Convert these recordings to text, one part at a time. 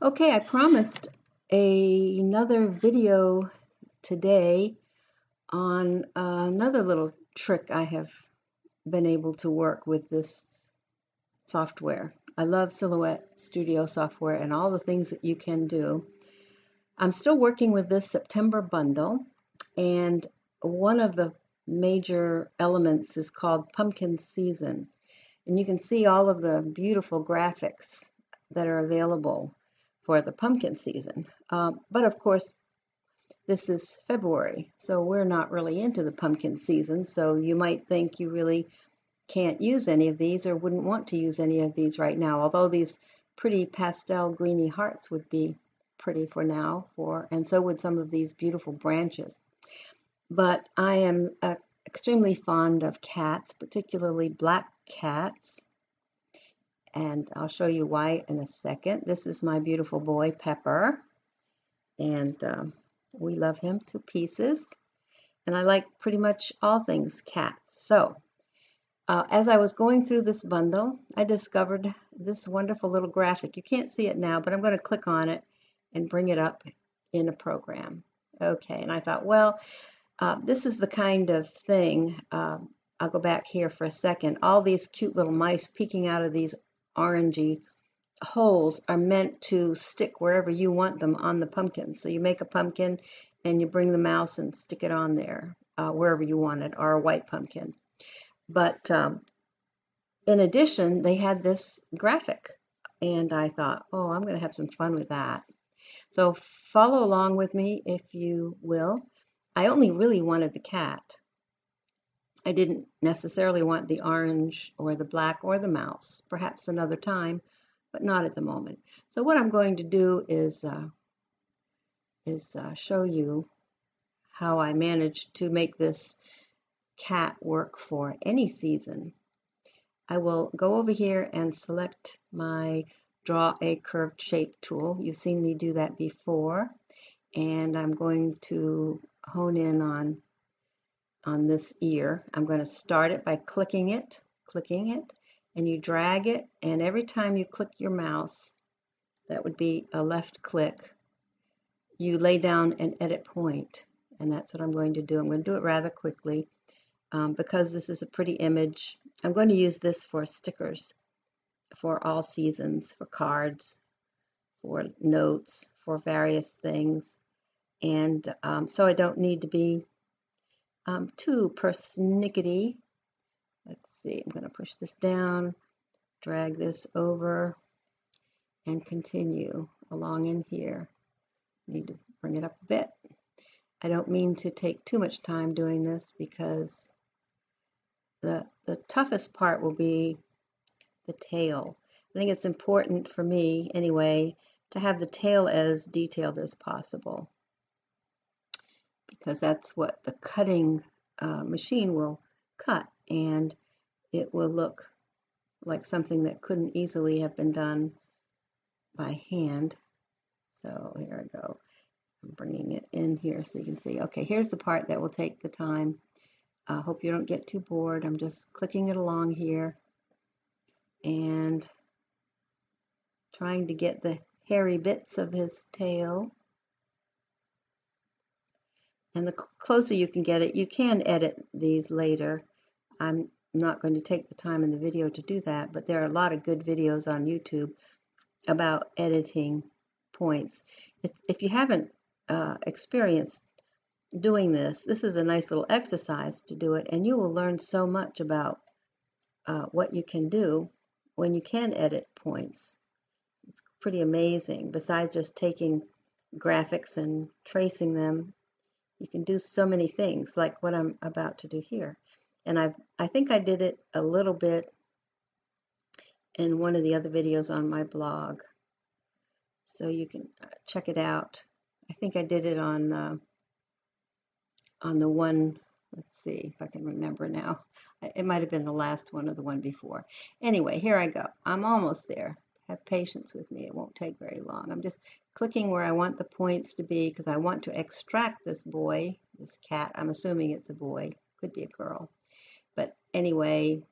Okay, I promised another video today on another little trick I have been able to work with this software. I love Silhouette Studio software and all the things that you can do. I'm still working with this September bundle, and one of the major elements is called Pumpkin Season. And you can see all of the beautiful graphics that are available for the pumpkin season. But of course, this is February, so we're not really into the pumpkin season. So you might think you really can't use any of these or wouldn't want to use any of these right now. Although these pretty pastel greeny hearts would be pretty for now, and so would some of these beautiful branches. But I am extremely fond of cats, particularly black cats. And I'll show you why in a second. This is my beautiful boy, Pepper, and we love him to pieces. And I like pretty much all things cats. So as I was going through this bundle, I discovered this wonderful little graphic. You can't see it now, but I'm going to click on it and bring it up in a program. Okay, and I thought, well, this is the kind of thing, I'll go back here for a second. All these cute little mice peeking out of these orangey holes are meant to stick wherever you want them on the pumpkin. So you make a pumpkin and you bring the mouse and stick it on there wherever you want it, or a white pumpkin. But in addition, they had this graphic, and I thought, oh, I'm going to have some fun with that. So follow along with me if you will. I only really wanted the cat. I didn't necessarily want the orange or the black or the mouse, perhaps another time, but not at the moment. So what I'm going to do is show you how I managed to make this cat work for any season. I will go over here and select my Draw a Curved Shape tool. You've seen me do that before, and I'm going to hone in on this ear. I'm going to start it by clicking it, and you drag it, and every time you click your mouse, that would be a left click, you lay down an edit point, and that's what I'm going to do. I'm going to do it rather quickly because this is a pretty image. I'm going to use this for stickers for all seasons, for cards, for notes, for various things, and so I don't need to be too persnickety. Let's see, I'm going to push this down, drag this over, and continue along in here. Need to bring it up a bit. I don't mean to take too much time doing this because the toughest part will be the tail. I think it's important for me anyway to have the tail as detailed as possible, because that's what the cutting machine will cut, and it will look like something that couldn't easily have been done by hand. So here I go. I'm bringing it in here so you can see. Okay, here's the part that will take the time. I hope you don't get too bored. I'm just clicking it along here and trying to get the hairy bits of his tail. And the closer you can get it, you can edit these later. I'm not going to take the time in the video to do that, but there are a lot of good videos on YouTube about editing points. If you haven't experienced doing this, this is a nice little exercise to do it, and you will learn so much about what you can do when you can edit points. It's pretty amazing. Besides just taking graphics and tracing them, you can do so many things like what I'm about to do here. And I think I did it a little bit in one of the other videos on my blog, so you can check it out. I think I did it on the one, let's see if I can remember now. It might have been the last one or the one before. Anyway, here I go. I'm almost there. Have patience with me. It won't take very long. I'm just clicking where I want the points to be because I want to extract this boy, this cat. I'm assuming it's a boy. Could be a girl. But anyway,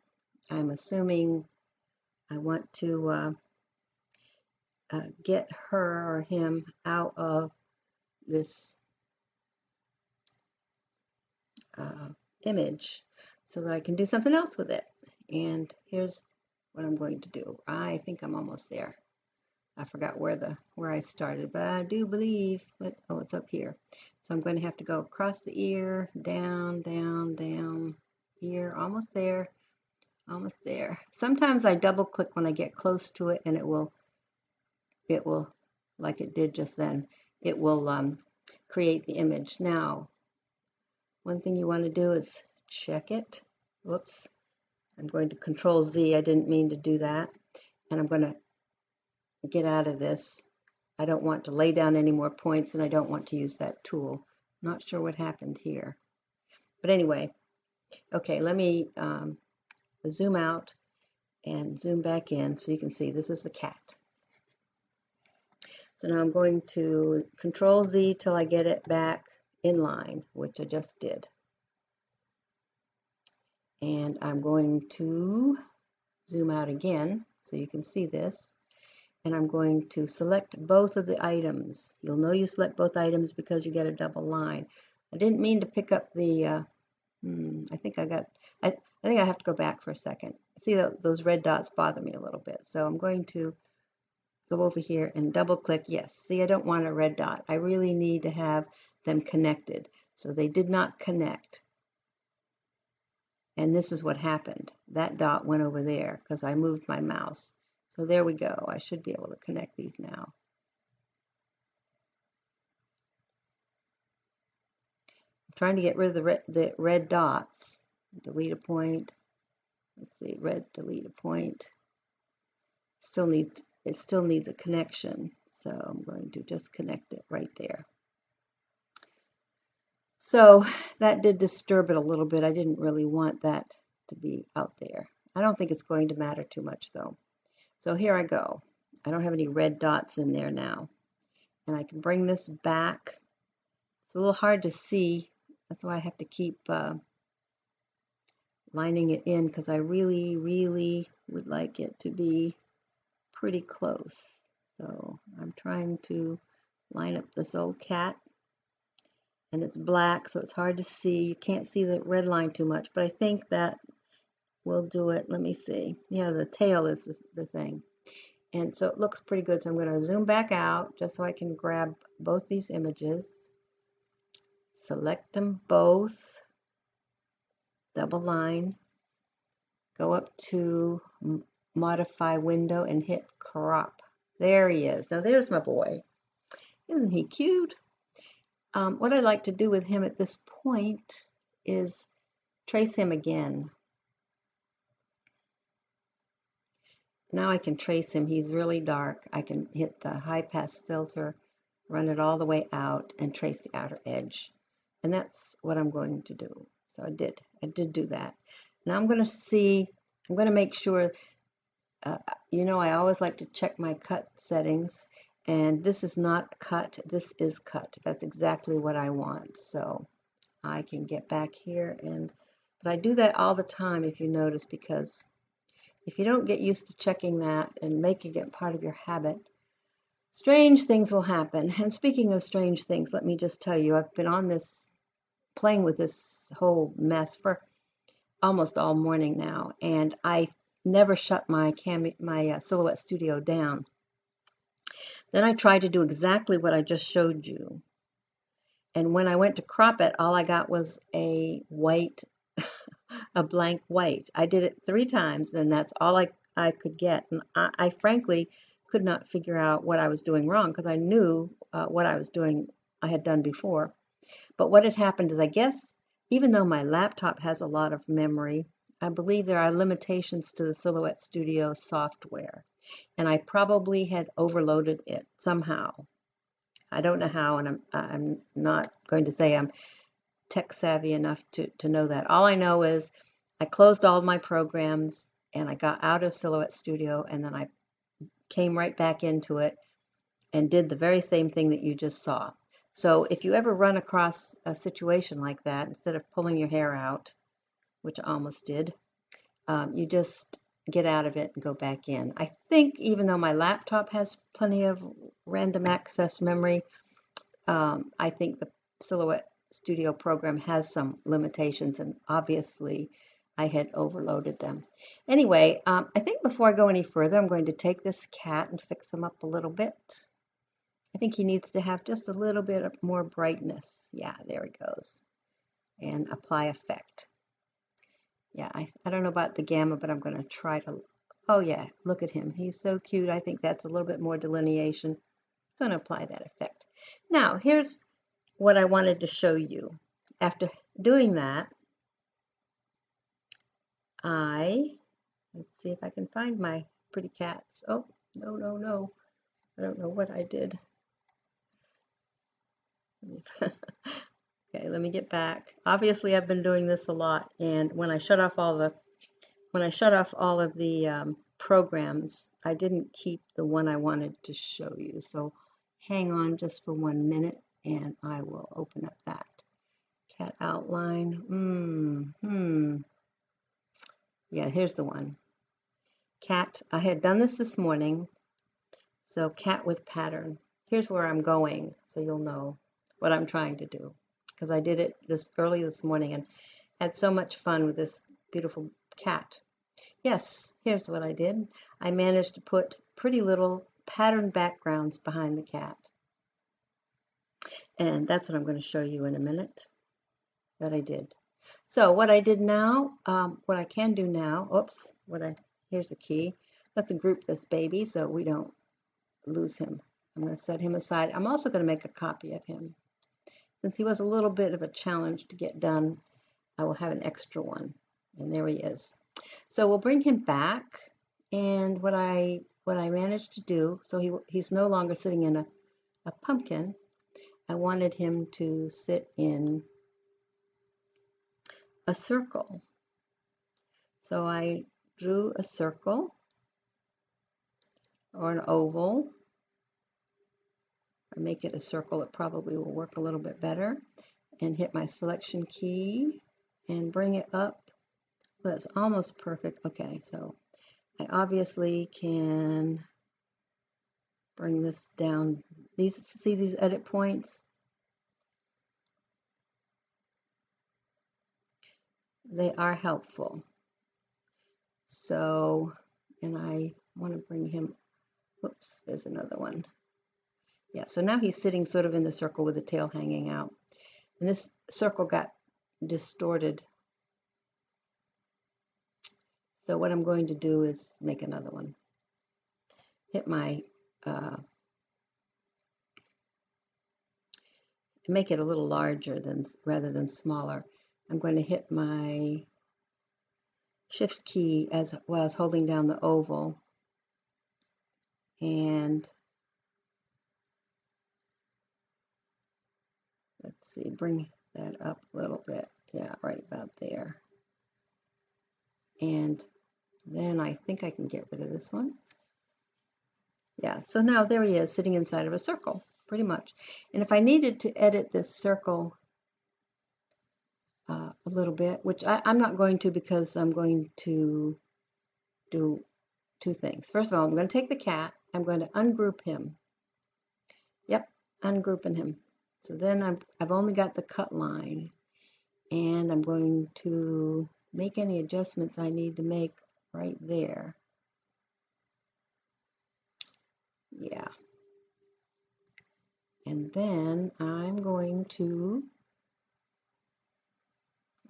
I'm assuming I want to get her or him out of this image so that I can do something else with it. And here's what I'm going to do. I think I'm almost there. I forgot where I started, but I do believe that, oh, it's up here. So I'm going to have to go across the ear, down, down, down, ear, almost there, almost there. Sometimes I double click when I get close to it, and it will, like it did just then, it will create the image. Now, one thing you want to do is check it. Whoops. I'm going to Control Z. I didn't mean to do that. And I'm going to get out of this. I don't want to lay down any more points, and I don't want to use that tool. Not sure what happened here. But anyway, okay, let me zoom out and zoom back in so you can see this is the cat. So now I'm going to Control Z till I get it back in line, which I just did. And I'm going to zoom out again so you can see this. And I'm going to select both of the items. You'll know you select both items because you get a double line. I didn't mean to pick up the, I think I have to go back for a second. See, those red dots bother me a little bit. So I'm going to go over here and double click. Yes, see, I don't want a red dot. I really need to have them connected. So they did not connect. And this is what happened. That dot went over there because I moved my mouse. So there we go. I should be able to connect these now. I'm trying to get rid of the red dots. Delete a point. Let's see, red, delete a point. It still needs a connection. So I'm going to just connect it right there. So that did disturb it a little bit. I didn't really want that to be out there. I don't think it's going to matter too much though. So here I go. I don't have any red dots in there now. And I can bring this back. It's a little hard to see. That's why I have to keep lining it in because I really, really would like it to be pretty close. So I'm trying to line up this old cat. And it's black, so it's hard to see. You can't see the red line too much, but I think that will do it. Let me see. Yeah, the tail is the thing. And so it looks pretty good. So I'm going to zoom back out just so I can grab both these images. Select them both. Double line. Go up to Modify Window and hit Crop. There he is. Now there's my boy. Isn't he cute? What I'd like to do with him at this point is trace him again. Now I can trace him. He's really dark. I can hit the high pass filter, run it all the way out, and trace the outer edge. And that's what I'm going to do. So I did do that. Now I'm going to make sure, you know, I always like to check my cut settings. And this is not cut, this is cut. That's exactly what I want. So I can get back here but I do that all the time if you notice, because if you don't get used to checking that and making it part of your habit, strange things will happen. And speaking of strange things, let me just tell you, I've been on this, playing with this whole mess for almost all morning now, and I never shut my Silhouette Studio down. Then I tried to do exactly what I just showed you. And when I went to crop it, all I got was a white, a blank white. I did it 3 times, and that's all I could get. And I frankly could not figure out what I was doing wrong because I knew what I was doing, I had done before. But what had happened is, I guess, even though my laptop has a lot of memory, I believe there are limitations to the Silhouette Studio software. And I probably had overloaded it somehow. I don't know how, and I'm not going to say I'm tech savvy enough to know that. All I know is I closed all my programs and I got out of Silhouette Studio, and then I came right back into it and did the very same thing that you just saw. So if you ever run across a situation like that, instead of pulling your hair out, which I almost did, you just get out of it and go back in. I think even though my laptop has plenty of random access memory, I think the Silhouette Studio program has some limitations, and obviously I had overloaded them. Anyway, I think before I go any further, I'm going to take this cat and fix him up a little bit. I think he needs to have just a little bit of more brightness. Yeah, there he goes. And apply effect. Yeah, I don't know about the gamma, but I'm going to try to, oh yeah, look at him. He's so cute. I think that's a little bit more delineation. I'm going to apply that effect. Now, here's what I wanted to show you. After doing that, let's see if I can find my pretty cats. Oh, no, no, no. I don't know what I did. Okay, let me get back. Obviously, I've been doing this a lot, and when I shut off all of the programs, I didn't keep the one I wanted to show you. So hang on just for 1 minute, and I will open up that cat outline. Yeah, here's the one. Cat. I had done this morning. So cat with pattern. Here's where I'm going, so you'll know what I'm trying to do, because I did it early this morning and had so much fun with this beautiful cat. Yes, here's what I did. I managed to put pretty little pattern backgrounds behind the cat. And that's what I'm going to show you in a minute that I did. So what I did now, what I can do now, here's a key. Let's group this baby so we don't lose him. I'm going to set him aside. I'm also going to make a copy of him. Since he was a little bit of a challenge to get done, I will have an extra one. And there he is. So we'll bring him back. And what I managed to do, so he's no longer sitting in a pumpkin. I wanted him to sit in a circle. So I drew a circle or an oval. Or make it a circle, it probably will work a little bit better. And hit my selection key and bring it up. Well, that's almost perfect. Okay, so I obviously can bring this down. See these edit points? They are helpful. So, and I want to bring him, whoops, there's another one. Yeah, so now he's sitting sort of in the circle with the tail hanging out. And this circle got distorted. So what I'm going to do is make another one. Hit my, make it a little larger rather than smaller. I'm going to hit my shift key as well as holding down the oval. And let's see, bring that up a little bit. Yeah, right about there. And then I think I can get rid of this one. Yeah, so now there he is sitting inside of a circle, pretty much. And if I needed to edit this circle a little bit, which I'm not going to, because I'm going to do two things. First of all, I'm going to take the cat. I'm going to ungroup him. Yep, ungrouping him. So then I've only got the cut line, and I'm going to make any adjustments I need to make right there. Yeah. And then I'm going to,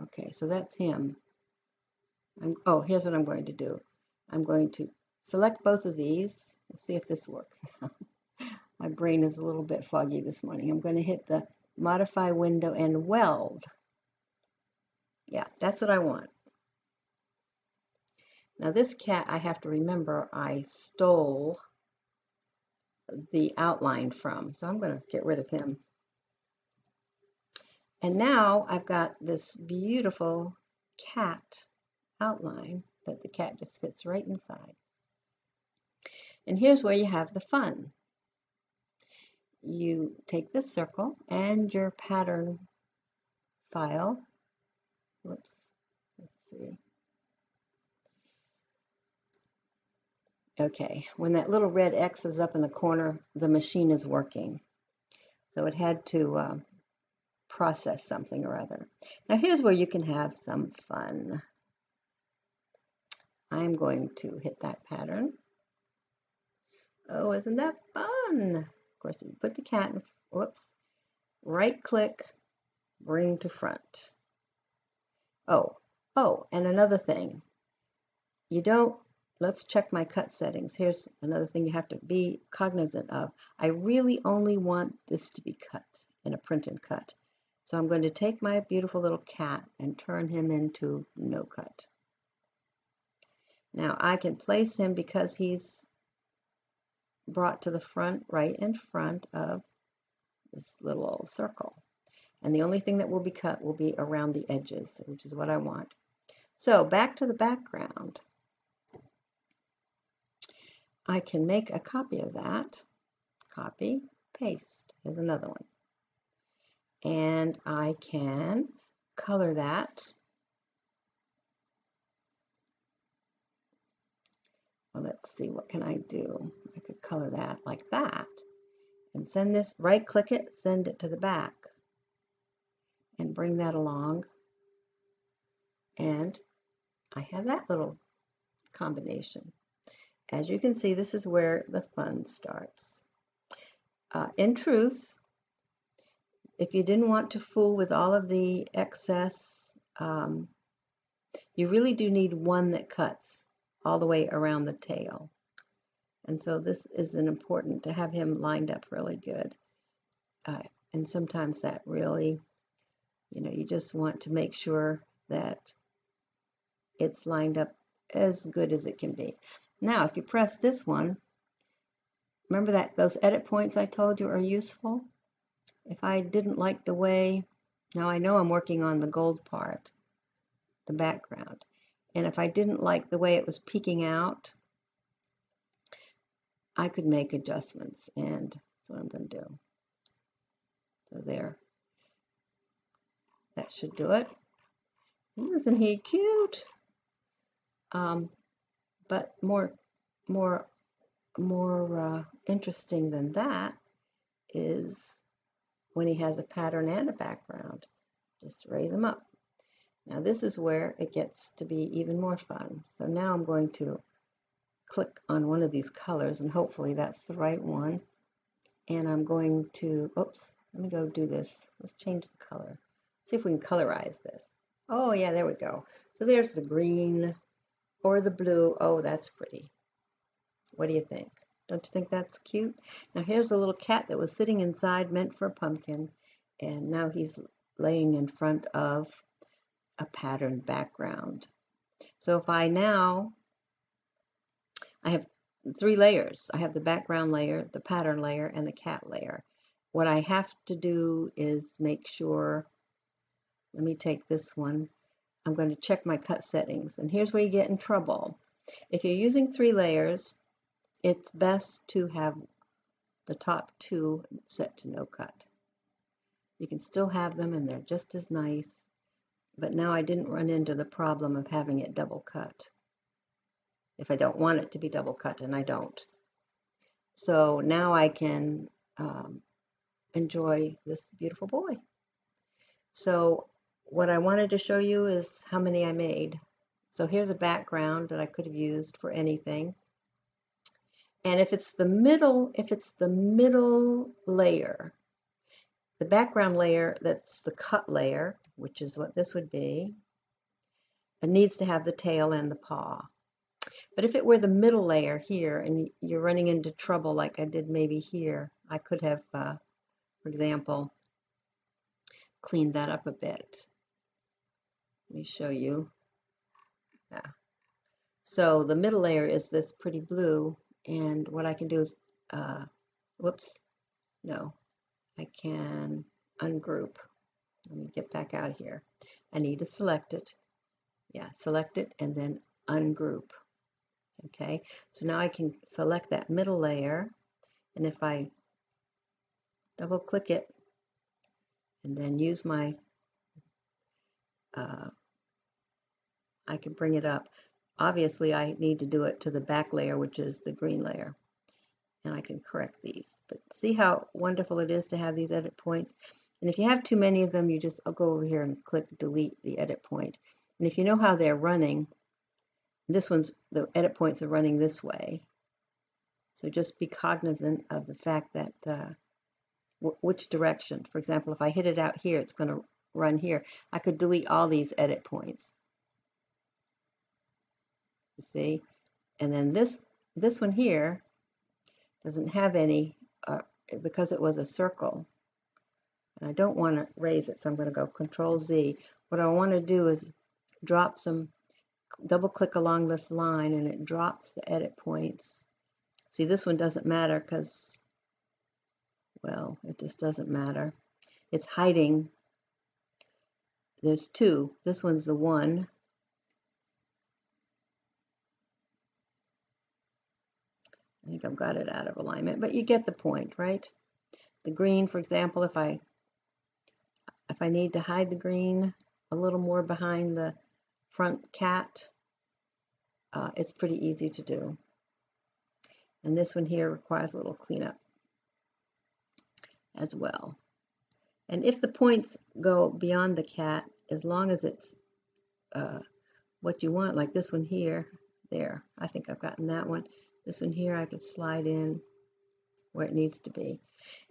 okay, so that's him. Oh, here's what I'm going to do. I'm going to select both of these. Let's see if this works. My brain is a little bit foggy this morning. I'm going to hit the modify window and weld. Yeah, that's what I want. Now this cat, I have to remember I stole the outline from, so I'm going to get rid of him. And now I've got this beautiful cat outline that the cat just fits right inside. And here's where you have the fun. You take this circle and your pattern file. Whoops, let's see. Okay, when that little red X is up in the corner, the machine is working. So it had to process something or other. Now here's where you can have some fun. I'm going to hit that pattern. Oh, isn't that fun? Of course, you put the cat in, whoops, right click, bring to front. Oh, and another thing. You don't, let's check my cut settings. Here's another thing you have to be cognizant of. I really only want this to be cut in a print and cut. So I'm going to take my beautiful little cat and turn him into no cut. Now I can place him because he's brought to the front, right in front of this little old circle. And the only thing that will be cut will be around the edges, which is what I want. So back to the background. I can make a copy of that. Copy, paste. Here's another one. And I can color that. Well, let's see, what can I do? I could color that like that. And send this, right click it, send it to the back. And bring that along. And I have that little combination. As you can see, this is where the fun starts. In truth, if you didn't want to fool with all of the excess, you really do need one that cuts all the way around the tail. And so this is important to have him lined up really good. And sometimes that really, you just want to make sure that it's lined up as good as it can be. Now, if you press this one, remember that those edit points I told you are useful? If I didn't like the way, now I know I'm working on the gold part, the background, and if I didn't like the way it was peeking out, I could make adjustments, and that's what I'm going to do. So there, that should do it. Isn't he cute? But more interesting than that is when he has a pattern and a background. Just raise them up. Now this is where it gets to be even more fun. So now I'm going to click on one of these colors, and hopefully that's the right one. And I'm going to, oops, let me go do this. Let's change the color. See if we can colorize this. Oh yeah, there we go. So there's the green or the blue. Oh, that's pretty. What do you think? Don't you think that's cute? Now here's a little cat that was sitting inside, meant for a pumpkin, and now he's laying in front of a patterned background. So if I have 3 layers. I have the background layer, the pattern layer, and the cat layer. What I have to do is make sure, let me take this one. I'm going to check my cut settings, and here's where you get in trouble. If you're using 3 layers, it's best to have the top 2 set to no cut. You can still have them, and they're just as nice, but now I didn't run into the problem of having it double cut if I don't want it to be double cut, and I don't. So now I can enjoy this beautiful boy. So what I wanted to show you is how many I made. So here's a background that I could have used for anything. And if it's the middle layer, the background layer, that's the cut layer, which is what this would be, it needs to have the tail and the paw. But if it were the middle layer here and you're running into trouble like I did maybe here, I could have, for example, cleaned that up a bit. Let me show you. Yeah. So the middle layer is this pretty blue, and what I can do is, whoops, no, I can ungroup. Let me get back out here. I need to select it. Yeah, select it and then ungroup. Okay, so now I can select that middle layer, and if I double click it and then use my, I can bring it up. obviously I need to do it to the back layer, which is the green layer. And I can correct these. But see how wonderful it is to have these edit points? And if you have too many of them, I'll go over here and click delete the edit point. And if you know how they're running, the edit points are running this way. So just be cognizant of the fact that which direction. For example, if I hit it out here, it's going to run here. I could delete all these edit points. You see? And then this one here doesn't have any because it was a circle. And I don't want to raise it, so I'm going to go Control Z. What I want to do is drop double click along this line, and it drops the edit points. See, this one doesn't matter because, well, it just doesn't matter. It's hiding. There's two. This one's the one. I think I've got it out of alignment, but you get the point, right? The green, for example, if I need to hide the green a little more behind the front cat, it's pretty easy to do. And this one here requires a little cleanup as well. And if the points go beyond the cat, as long as it's what you want, like this one here, there, I think I've gotten that one. This one here I could slide in where it needs to be.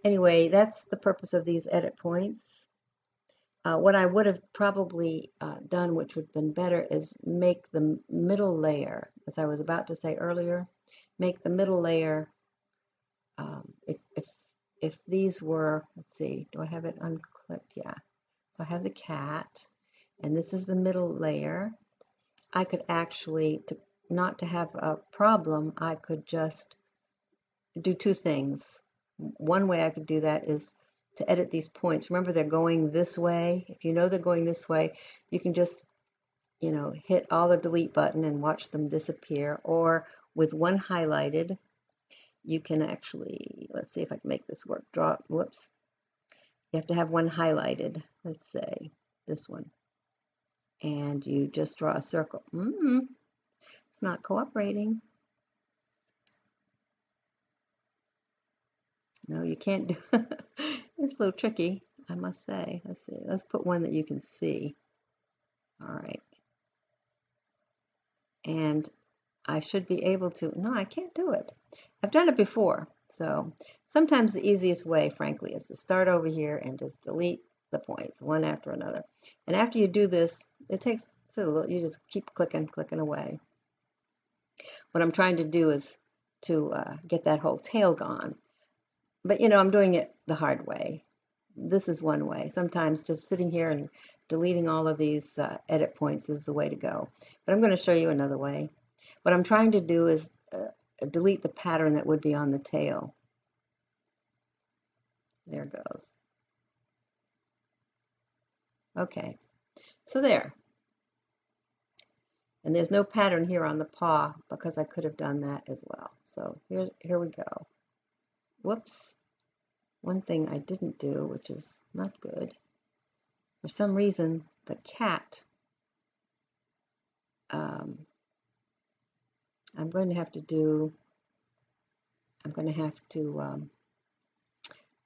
Anyway, that's the purpose of these edit points. What I would have probably done, which would have been better, is make the middle layer, as I was about to say earlier, make the middle layer, if these were, let's see, do I have it unclicked? Yeah. So I have the cat, and this is the middle layer. I could actually, not to have a problem, I could just do two things. One way I could do that is to edit these points. Remember, they're going this way. If you know they're going this way, you can just, hit all the delete button and watch them disappear. Or with one highlighted, you can actually, let's see if I can make this work. Whoops. You have to have one highlighted. Let's say this one. And you just draw a circle. It's not cooperating. No, you can't do it. It's a little tricky, I must say. Let's see. Let's put one that you can see. All right. And I should be able to, no, I can't do it. I've done it before. So sometimes the easiest way, frankly, is to start over here and just delete the points one after another. And after you do this, it takes a little, you just keep clicking away. What I'm trying to do is to get that whole tail gone. But I'm doing it the hard way. This is one way. Sometimes just sitting here and deleting all of these edit points is the way to go. But I'm going to show you another way. What I'm trying to do is delete the pattern that would be on the tail. There it goes. Okay, so there. And there's no pattern here on the paw because I could have done that as well. So here we go. Whoops. One thing I didn't do, which is not good. For some reason, the cat, I'm going to have to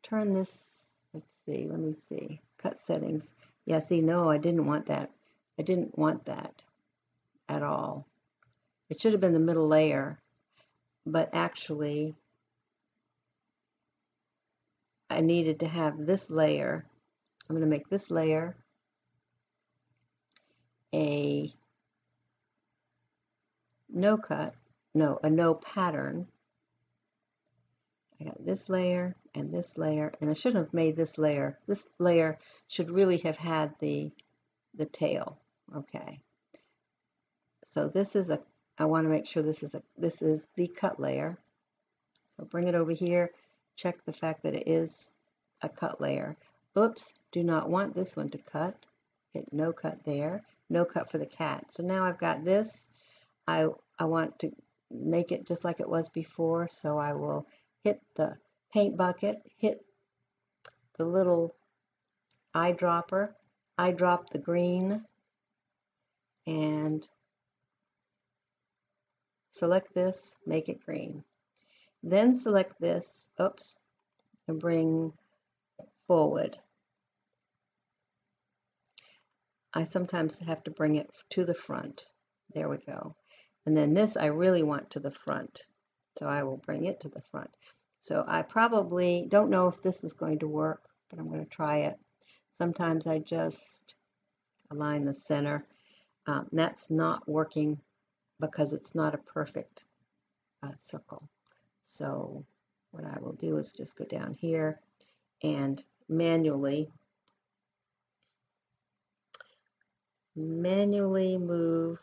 turn this, let's see, let me see, cut settings. Yeah, see, no, I didn't want that. I didn't want that at all. It should have been the middle layer, but actually, I needed to have this layer. I'm going to make this layer a no pattern. I got this layer and this layer, and I shouldn't have made this layer. This layer should really have had the tail. Okay. So this is I want to make sure this is the cut layer. So bring it over here, check the fact that it is a cut layer. Oops, do not want this one to cut. Hit no cut there, no cut for the cat. So now I've got this. I want to make it just like it was before, so I will hit the paint bucket, hit the little eyedropper, eyedrop the green, and select this, make it green. Then select this, oops, and bring forward. I sometimes have to bring it to the front. There we go. And then this I really want to the front. So I will bring it to the front. So I probably don't know if this is going to work, but I'm going to try it. Sometimes I just align the center. That's not working because it's not a perfect circle. So what I will do is just go down here and manually move.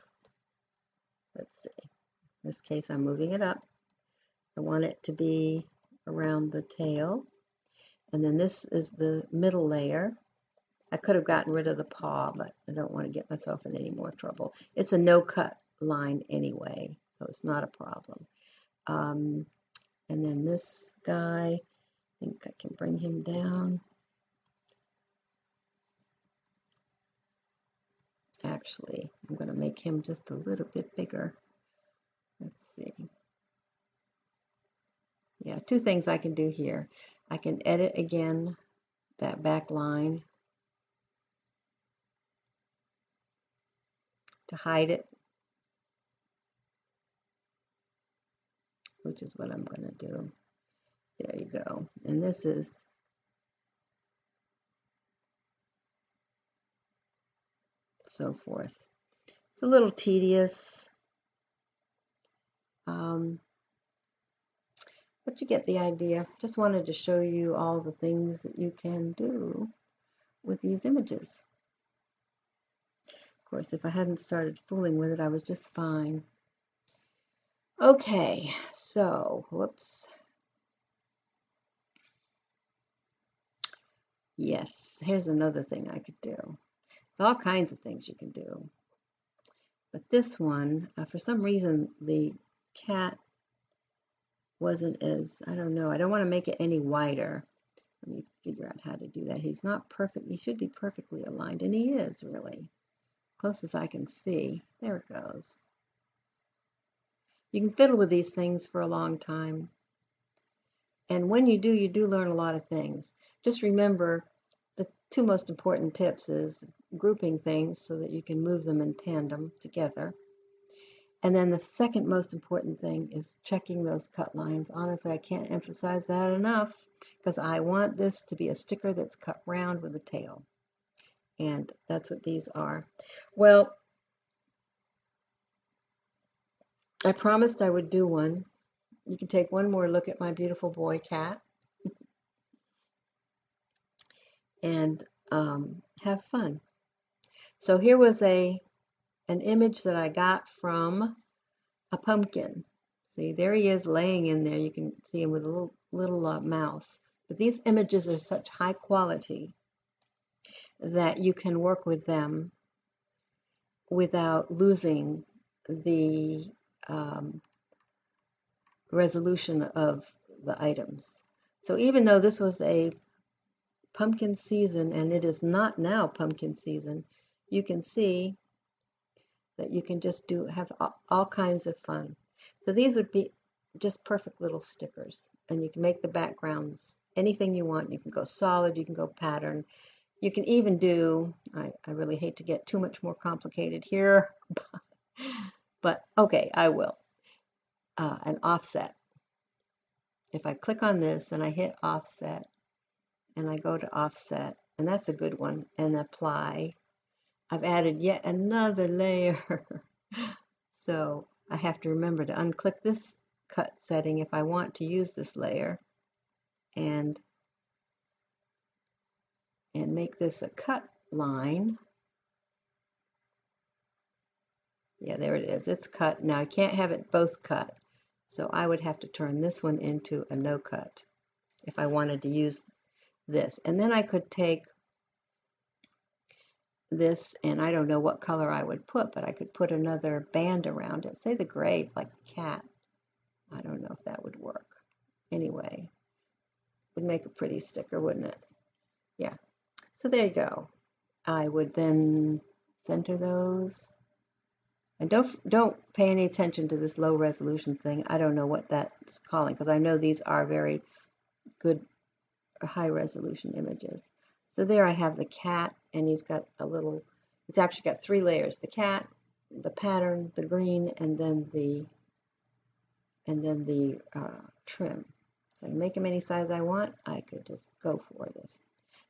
Let's see. In this case, I'm moving it up. I want it to be around the tail. And then this is the middle layer. I could have gotten rid of the paw, but I don't want to get myself in any more trouble. It's a no-cut line anyway, so it's not a problem. And then this guy, I think I can bring him down. Actually, I'm going to make him just a little bit bigger. Let's see. Yeah, two things I can do here. I can edit again that back line to hide it, which is what I'm going to do. There you go. And this is so forth. It's a little tedious, but you get the idea. Just wanted to show you all the things that you can do with these images. Of course, if I hadn't started fooling with it, I was just fine. Okay, so, whoops. Yes, here's another thing I could do. There's all kinds of things you can do. But this one, for some reason, the cat wasn't as, I don't know, I don't want to make it any wider. Let me figure out how to do that. He's not perfect. He should be perfectly aligned, and he is, really. Close as I can see. There it goes. You can fiddle with these things for a long time. And when you do learn a lot of things. Just remember, the two most important tips is grouping things so that you can move them in tandem together. And then the second most important thing is checking those cut lines. Honestly, I can't emphasize that enough because I want this to be a sticker that's cut round with a tail. And that's what these are. Well, I promised I would do one. You can take one more look at my beautiful boy cat and have fun. So here was an image that I got from a pumpkin. See, there he is laying in there. You can see him with a little mouse. But these images are such high quality that you can work with them without losing the resolution of the items. So even though this was a pumpkin season and it is not now pumpkin season, you can see that you can just have all kinds of fun. So these would be just perfect little stickers, and you can make the backgrounds anything you want. You can go solid, you can go pattern. You can even do, I really hate to get too much more complicated here, but okay, I will. An offset. If I click on this and I hit offset and I go to offset, and that's a good one, and apply, I've added yet another layer. So I have to remember to unclick this cut setting if I want to use this layer and make this a cut line. Yeah, there it is. It's cut. Now I can't have it both cut. So I would have to turn this one into a no cut if I wanted to use this. And then I could take this, and I don't know what color I would put, but I could put another band around it. Say the gray, like the cat. I don't know if that would work. Anyway, would make a pretty sticker, wouldn't it? Yeah. So there you go. I would then center those And don't pay any attention to this low resolution thing. I don't know what that's calling, because I know these are very good high resolution images. So there I have the cat, and he's got a little, it's actually got 3 layers: the cat, the pattern, the green, and then the trim. So I can make them any size I want. I could just go for this.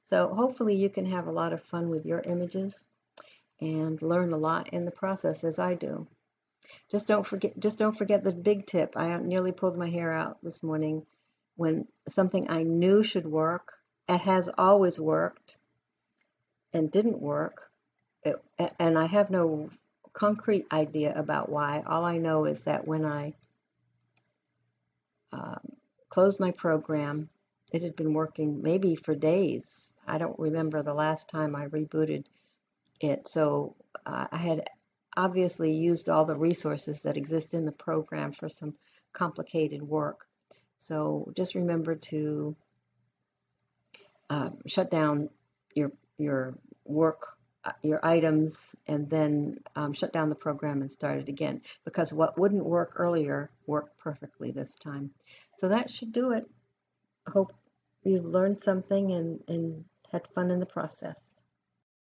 So hopefully you can have a lot of fun with your images and learn a lot in the process, as I do. Just don't forget the big tip. I nearly pulled my hair out this morning when something I knew should work, it has always worked, and didn't work. And I have no concrete idea about why. All I know is that when I closed my program, it had been working maybe for days. I don't remember the last time I rebooted it. So I had obviously used all the resources that exist in the program for some complicated work. So just remember to shut down your work, your items, and then shut down the program and start it again, because what wouldn't work earlier worked perfectly this time. So that should do it. I hope you've learned something and had fun in the process.